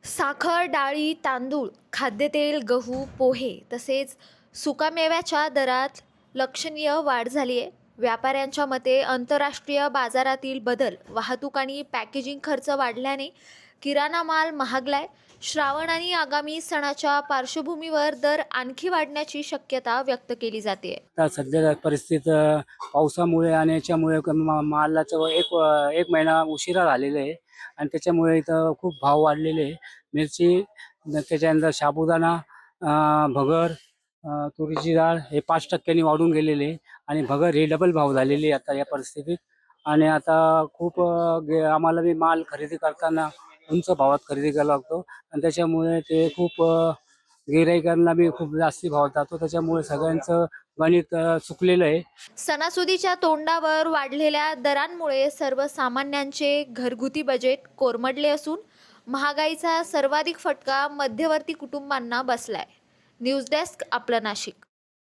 साखर, डाळी, तांदूळ, खाद्यतेल, गहू, पोहे तसेच सुकामेव्याच्या दरात लक्षणीय वाढ झाली आहे. व्यापाऱ्यांच्या मते आंतरराष्ट्रीय बाजारातील बदल, वाहतूक आणि पॅकेजिंग खर्च वाढल्याने किराणा माल महागलाय. श्रावण आणि आगामी सणाच्या पार्श्वभूमीवर दर आणखी वाढण्याची शक्यता व्यक्त केली जाते. आता सध्या परिस्थितीत पावसामुळे आणि याच्यामुळे मालाचं एक महिना उशिरा झालेला आहे आणि त्याच्यामुळे इथं खूप भाव वाढलेले आहे. मिरची, त्याच्यानंतर साबुदाणा, भगर, तुरीची डाळ हे 5% वाढून गेलेले आहे आणि भगर हे डबल भाव झालेली आहे आता या परिस्थितीत. आणि आता खूप आम्हाला बी माल खरेदी करताना उंच भावात खरेदी करावा लागतो आणि त्याच्यामुळे ते खूप गिऱ्हाईकांना बी खूप जास्ती भाव जातो. त्याच्यामुळे सगळ्यांचं गणित चुकलेलं आहे. सणासुदीच्या तोंडावर वाढलेल्या दरांमुळे सर्वसामान्यांचे घरगुती बजेट कोरमडले असून महागाईचा सर्वाधिक फटका मध्यवर्ती कुटुंबांना बसलाय. न्यूज डेस्क, आपलं नाशिक.